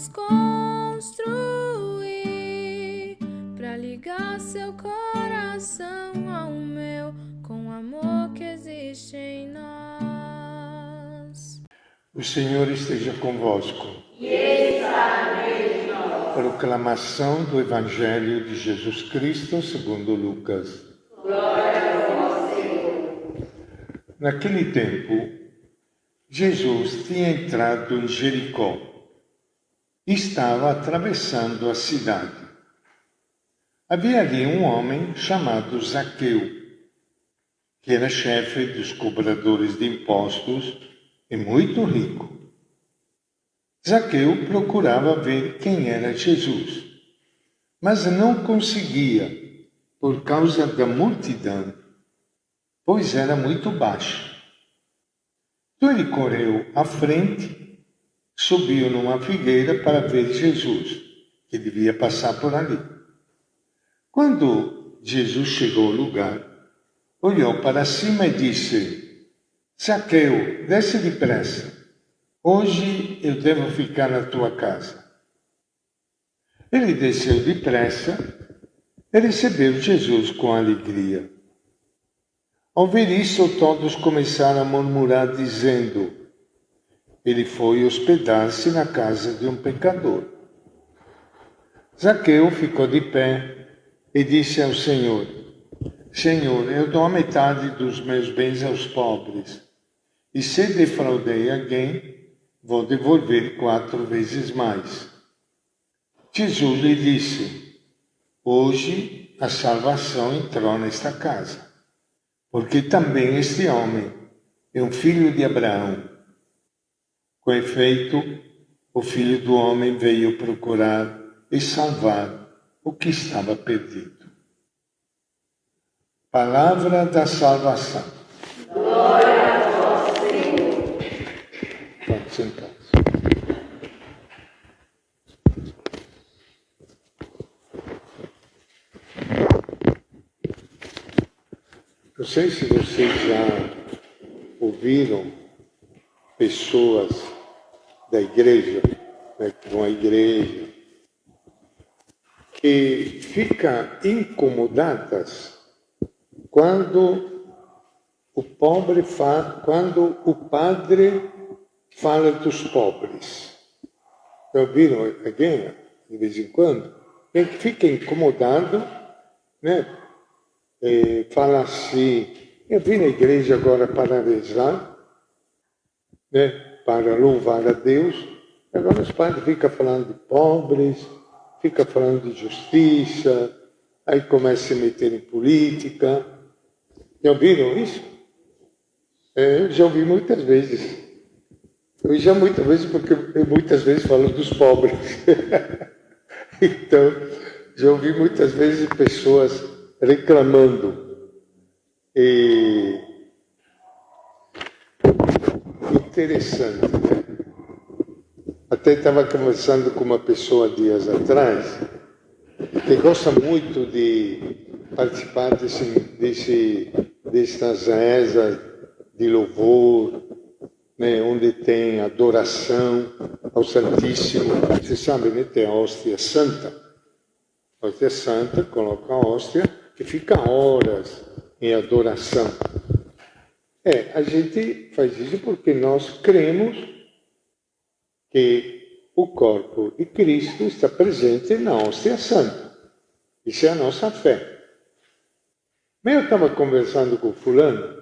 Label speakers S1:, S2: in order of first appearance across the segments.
S1: construir pra ligar seu coração ao meu com o amor que existe em nós.
S2: O Senhor esteja convosco.
S3: E está no meio de nós.
S2: Proclamação do Evangelho de Jesus Cristo segundo Lucas.
S3: Glória a vós, Senhor.
S2: Naquele tempo, Jesus tinha entrado em Jericó e estava atravessando a cidade. Havia ali um homem chamado Zaqueu, que era chefe dos cobradores de impostos e muito rico. Zaqueu procurava ver quem era Jesus, mas não conseguia por causa da multidão, pois era muito baixo. Então ele correu à frente, subiu numa figueira para ver Jesus, que devia passar por ali. Quando Jesus chegou ao lugar, olhou para cima e disse: Zaqueu, desce depressa. Hoje eu devo ficar na tua casa. Ele desceu depressa e recebeu Jesus com alegria. Ao ver isso, todos começaram a murmurar, dizendo: ele foi hospedar-se na casa de um pecador. Zaqueu ficou de pé e disse ao Senhor: Senhor, eu dou a metade dos meus bens aos pobres, e se defraudei alguém, vou devolver 4 vezes mais. Jesus lhe disse: hoje a salvação entrou nesta casa, porque também este homem é um filho de Abraão. Com efeito, o Filho do Homem veio procurar e salvar o que estava perdido. Palavra da salvação.
S3: Glória a vós, Senhor.
S2: Vamos sentar. Não sei se vocês já ouviram pessoas da igreja, que vão à igreja, que ficam incomodadas quando o padre fala dos pobres. Já ouviram alguém, de vez em quando? Quem fica incomodado, fala assim: eu vim na igreja agora para rezar, para louvar a Deus. Agora os padres ficam falando de pobres, ficam falando de justiça, aí começam a se meter em política. Já ouviram isso? Eu já ouvi muitas vezes. Porque eu muitas vezes falo dos pobres. Então, já ouvi muitas vezes pessoas reclamando. E interessante, né? Até estava conversando com uma pessoa dias atrás, que gosta muito de participar destas rezas de louvor, onde tem adoração ao Santíssimo. Você sabe, tem a hóstia santa. A hóstia santa coloca a hóstia que fica horas em adoração. A gente faz isso porque nós cremos que o corpo de Cristo está presente na hóstia santa. Isso é a nossa fé. Mas eu estava conversando com fulano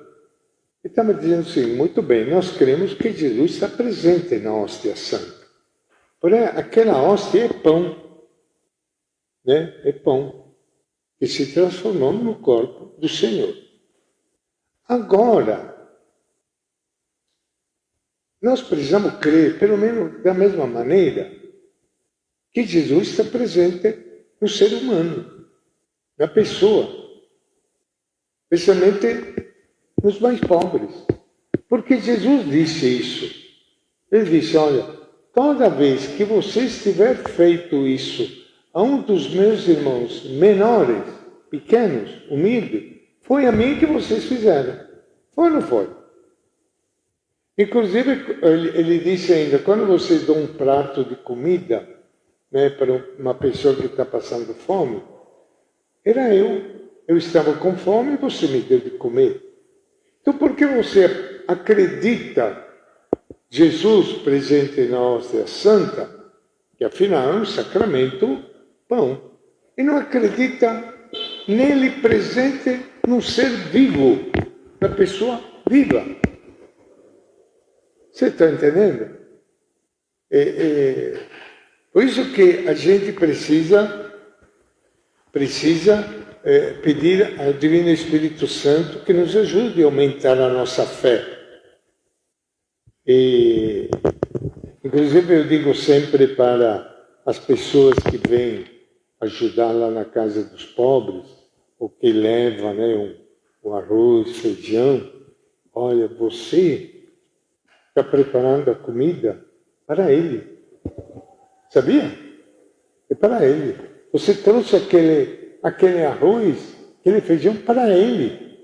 S2: e estava dizendo assim: muito bem, nós cremos que Jesus está presente na hóstia santa. Porém, aquela hóstia é pão, é pão que se transformou no corpo do Senhor. Agora, nós precisamos crer, pelo menos da mesma maneira, que Jesus está presente no ser humano, na pessoa, especialmente nos mais pobres. Porque Jesus disse isso. Ele disse: olha, toda vez que vocês tiver feito isso a um dos meus irmãos menores, pequenos, humildes, foi a mim que vocês fizeram. Foi ou não foi? Inclusive, ele disse ainda: quando vocês dão um prato de comida né, para uma pessoa que está passando fome, era eu. Eu estava com fome e você me deu de comer. Então, por que você acredita Jesus presente na hóstia santa, que afinal é um sacramento, pão, e não acredita nele presente no ser vivo, na pessoa viva? Você está entendendo? Por isso que a gente precisa pedir ao Divino Espírito Santo que nos ajude a aumentar a nossa fé. E, inclusive, eu digo sempre para as pessoas que vêm ajudar lá na casa dos pobres, ou que levam, né, um arroz, feijão, olha, você está preparando a comida para ele. Sabia? É para ele. Você trouxe aquele arroz, aquele feijão para ele.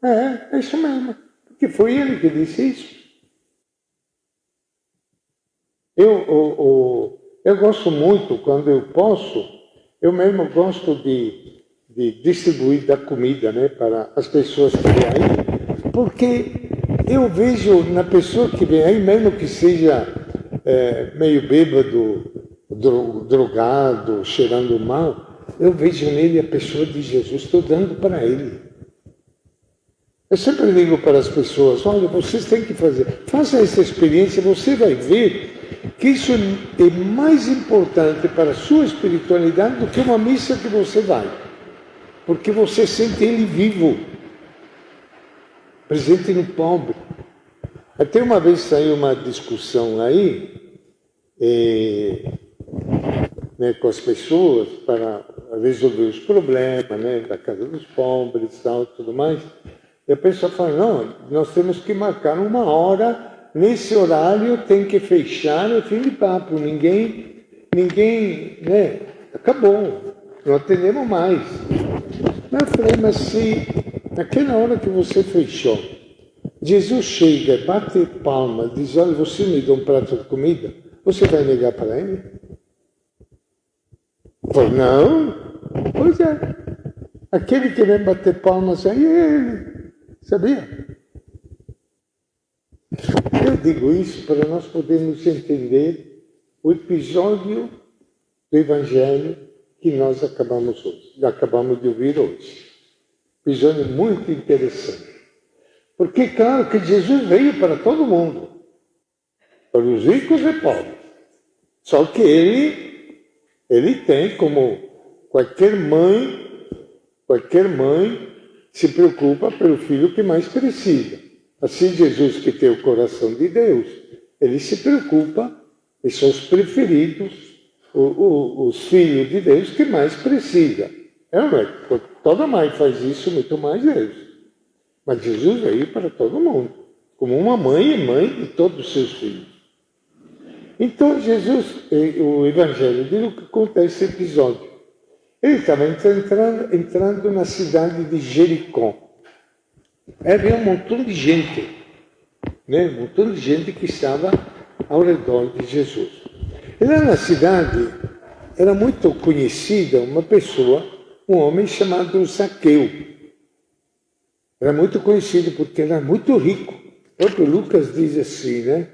S2: É isso mesmo. Porque foi ele que disse isso. Eu gosto muito, quando eu posso, eu mesmo gosto de distribuir da comida, né, para as pessoas que vêm aí, porque eu vejo na pessoa que vem aí, mesmo que seja meio bêbado, drogado, cheirando mal, eu vejo nele a pessoa de Jesus, estou dando para ele. Eu sempre digo para as pessoas, olha, vocês têm que faça essa experiência, você vai ver que isso é mais importante para a sua espiritualidade do que uma missa que você vai. Porque você sente ele vivo, presente no pobre. Até uma vez saiu uma discussão aí, né, com as pessoas para resolver os problemas, né, da casa dos pobres, tal, tudo mais. E a pessoa fala, não, nós temos que marcar uma hora, nesse horário tem que fechar, é fim de papo, ninguém, né, acabou, não atendemos mais. Eu falei, mas se naquela hora que você fechou, Jesus chega, bate palma, diz, olha, você me dá um prato de comida, você vai negar para ele? Eu falei, não, pois é, aquele que vem bater palmas aí é ele. Sabia? Eu digo isso para nós podermos entender o episódio do Evangelho que nós acabamos de ouvir hoje. Episódio muito interessante. Porque, claro, que Jesus veio para todo mundo, para os ricos e pobres. Só que ele tem, como qualquer mãe se preocupa pelo filho que mais precisa. Assim, Jesus, que tem o coração de Deus, ele se preocupa, e são os preferidos, os filhos de Deus que mais precisam. Toda mãe faz isso, muito mais Deus. Mas Jesus veio para todo mundo, como uma mãe é mãe de todos os seus filhos. Então, Jesus, o Evangelho diz o que conta esse episódio. Ele estava entrando na cidade de Jericó. Havia um montão de gente, né? Um montão de gente que estava ao redor de Jesus. E lá na cidade era muito conhecida uma pessoa, um homem chamado Zaqueu. Era muito conhecido porque era muito rico. O próprio Lucas diz assim, né?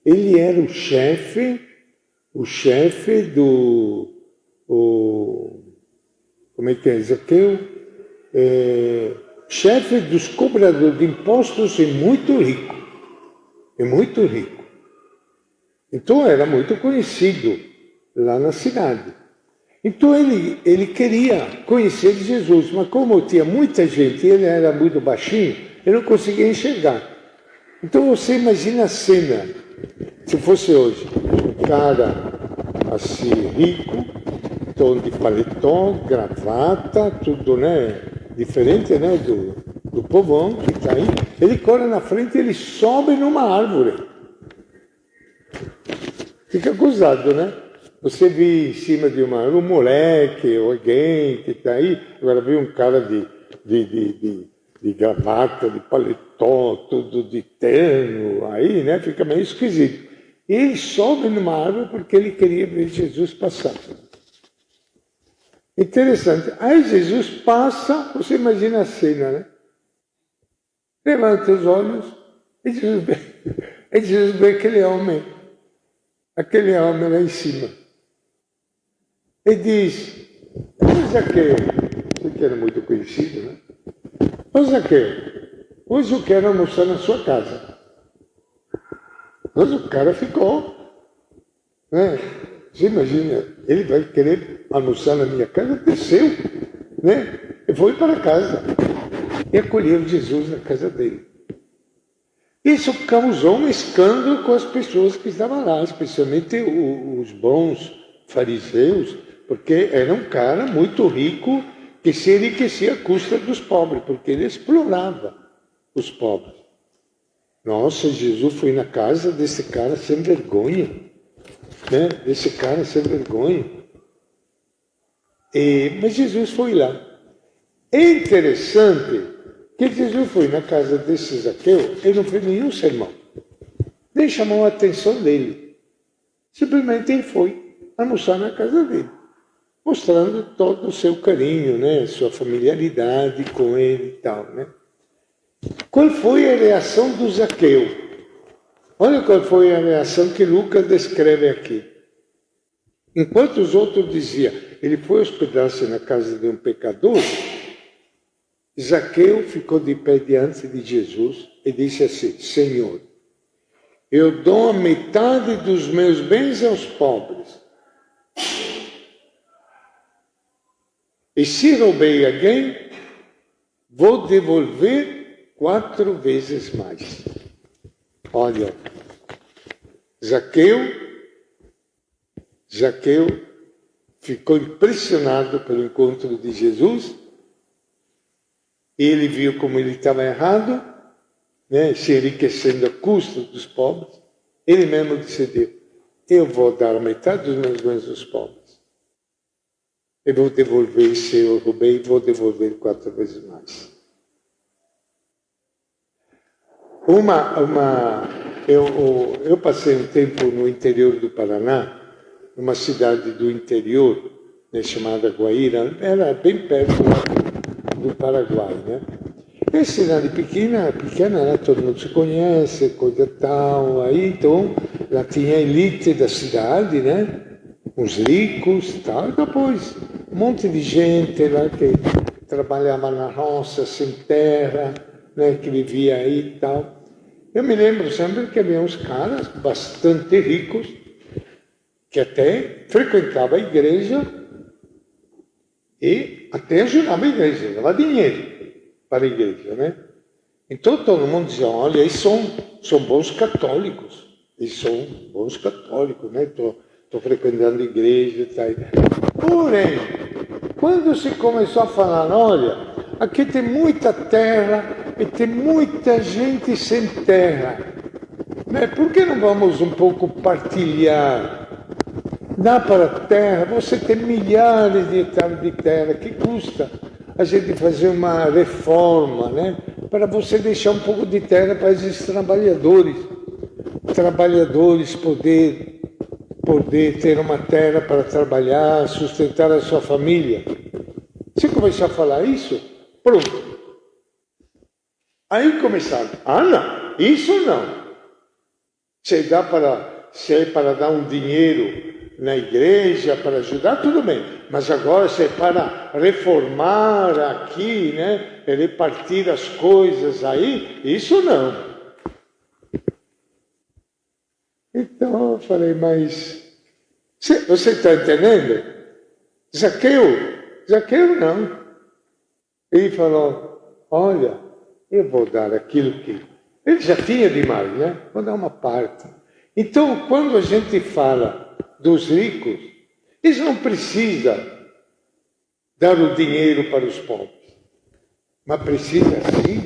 S2: Ele era o chefe do... como é que é? Zaqueu? Chefe dos cobradores de impostos e muito rico. Então era muito conhecido lá na cidade. Então ele queria conhecer Jesus, mas como tinha muita gente, ele era muito baixinho, ele não conseguia enxergar. Então você imagina a cena, se fosse hoje, um cara assim rico, tom de paletó, gravata, tudo, né? Diferente, né, do povão que está aí. Ele corre na frente e ele sobe numa árvore. Fica acusado, né? Você vê em cima de uma árvore um moleque, alguém que está aí, agora vê um cara de gravata, de paletó, tudo de terno, aí, né, fica meio esquisito. E ele sobe numa árvore porque ele queria ver Jesus passar. Interessante. Aí Jesus passa, você imagina a cena, né? Levanta os olhos e Jesus vê aquele homem lá em cima. E diz, ô Zaqueu, você que era muito conhecido, né? Ô Zaqueu, hoje eu quero almoçar na sua casa. Mas o cara ficou, né? Você imagina, ele vai querer almoçar na minha casa, desceu, né? E foi para casa. E acolheu Jesus na casa dele. Isso causou um escândalo com as pessoas que estavam lá, especialmente os bons fariseus, porque era um cara muito rico que se enriquecia à custa dos pobres, porque ele explorava os pobres. Nossa, Jesus foi na casa desse cara sem vergonha, né? Desse cara sem vergonha. Mas Jesus foi lá. É interessante que Jesus foi na casa desse Zaqueu e não fez nenhum sermão. Nem chamou a atenção dele. Simplesmente ele foi almoçar na casa dele, mostrando todo o seu carinho, né? Sua familiaridade com ele e tal, né? Qual foi a reação do Zaqueu? Olha qual foi a reação que Lucas descreve aqui. Enquanto os outros diziam, ele foi hospedar-se na casa de um pecador, Zaqueu ficou de pé diante de Jesus e disse assim, Senhor, eu dou a metade dos meus bens aos pobres. E se roubei alguém, vou devolver 4 vezes mais. Olha, Zaqueu ficou impressionado pelo encontro de Jesus. Ele viu como ele estava errado, né, se enriquecendo à custa dos pobres. Ele mesmo decidiu, eu vou dar a metade dos meus bens aos pobres. Eu vou devolver, se eu roubei, vou devolver 4 vezes mais. Eu passei um tempo no interior do Paraná, numa cidade do interior, né, chamada Guaíra, era bem perto do Paraguai, né? É cidade pequena, né? Todo mundo se conhece, coisa tal, aí então lá tinha a elite da cidade, né? Os ricos, tal, e depois um monte de gente lá que trabalhava na roça, sem terra, né? Que vivia aí e tal. Eu me lembro sempre que havia uns caras bastante ricos que até frequentavam a igreja e até ajudava a igreja, dava dinheiro para a igreja, né? Então todo mundo dizia, olha, eles são bons católicos, né? Estou frequentando a igreja e tal. Porém, quando se começou a falar, olha, aqui tem muita terra e tem muita gente sem terra, né? Por que não vamos um pouco partilhar? Dá para a terra, você tem milhares de hectares de terra, que custa a gente fazer uma reforma, né? Para você deixar um pouco de terra para esses trabalhadores poder ter uma terra para trabalhar, sustentar a sua família. Você começou a falar isso? Pronto. Aí começaram, não, isso não. Se é para dar um dinheiro na igreja, para ajudar, tudo bem. Mas agora, se é para reformar aqui, né? Repartir as coisas aí, isso não. Então eu falei, mas você está entendendo? Zaqueu não. Ele falou, olha, eu vou dar aquilo que... Ele já tinha demais, né? Vou dar uma parte. Então, quando a gente fala dos ricos, eles não precisam dar o dinheiro para os pobres, mas precisa sim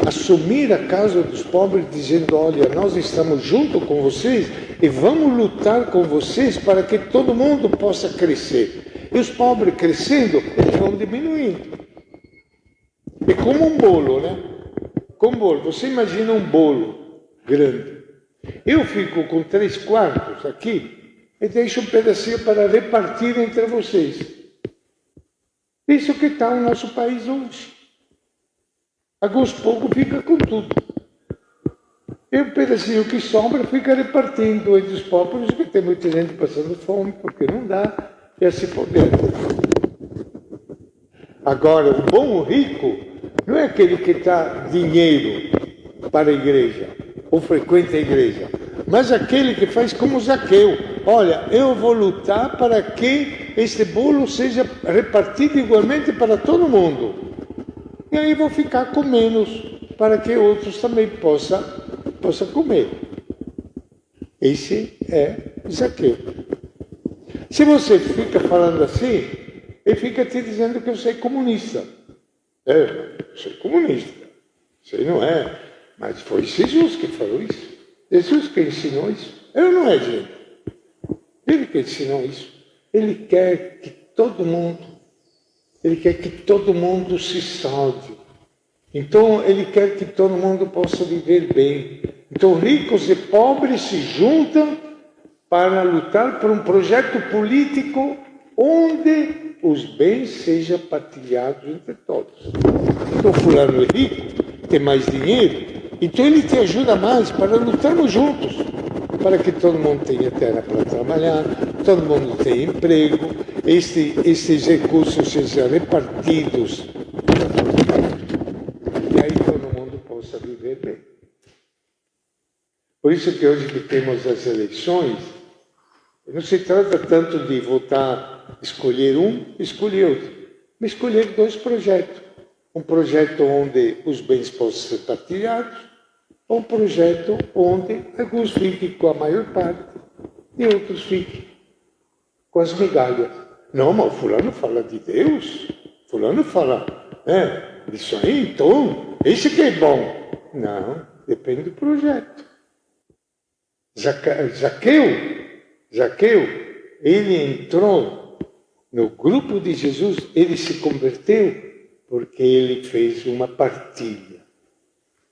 S2: assumir a causa dos pobres, dizendo, olha, nós estamos junto com vocês e vamos lutar com vocês para que todo mundo possa crescer. E os pobres crescendo, eles vão diminuindo. É como um bolo, né? Como um bolo. Você imagina um bolo grande. Eu fico com 3/4 aqui, e deixo um pedacinho para repartir entre vocês. Isso que está o nosso país hoje. Alguns poucos ficam com tudo. E o pedacinho que sobra fica repartindo entre os pobres, que tem muita gente passando fome, porque não dá, e assim por diante. Agora, o bom rico não é aquele que dá dinheiro para a igreja, ou frequenta a igreja, mas aquele que faz como Zaqueu. Olha, eu vou lutar para que este bolo seja repartido igualmente para todo mundo. E aí vou ficar com menos, para que outros também possam comer. Esse é Zaqueu. Se você fica falando assim, ele fica te dizendo que você é comunista. Você é comunista. Você não é. Mas foi Jesus que falou isso. Jesus que ensinou isso. Eu não é, gente. Ele que ensinou isso. Ele quer que todo mundo se salve. Então, ele quer que todo mundo possa viver bem. Então, ricos e pobres se juntam para lutar por um projeto político onde os bens sejam partilhados entre todos. Então, fulano é rico, tem mais dinheiro, então ele te ajuda mais para lutarmos juntos, para que todo mundo tenha terra para trabalhar, todo mundo tenha emprego, esses recursos sejam repartidos, e aí todo mundo possa viver bem. Por isso que hoje que temos as eleições, não se trata tanto de votar, escolher um, escolher outro, mas escolher dois projetos. Um projeto onde os bens possam ser partilhados, ou um projeto onde alguns fiquem com a maior parte e outros fiquem com as migalhas. Não, mas fulano fala de Deus, fulano fala disso aí, então, esse que é bom. Não, depende do projeto. Zaqueu, ele entrou no grupo de Jesus, ele se converteu porque ele fez uma partilha,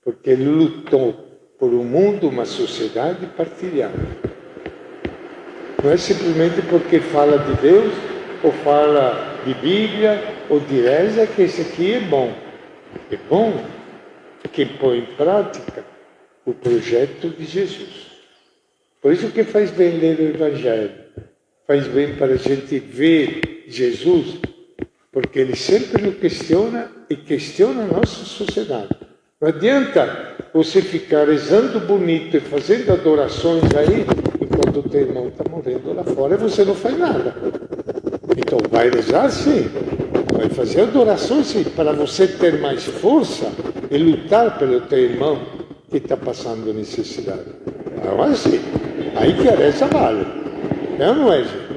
S2: porque ele lutou por um mundo, uma sociedade partilhada. Não é simplesmente porque fala de Deus, ou fala de Bíblia, ou de reza, que esse aqui é bom. É bom que põe em prática o projeto de Jesus. Por isso que faz bem ler o Evangelho, faz bem para a gente ver Jesus, porque ele sempre nos questiona e questiona a nossa sociedade. Não adianta você ficar rezando bonito e fazendo adorações aí, enquanto o teu irmão está morrendo lá fora e você não faz nada. Então vai rezar sim, vai fazer adorações sim, para você ter mais força e lutar pelo teu irmão que está passando necessidade. Agora sim, aí que a reza vale. Não é, gente?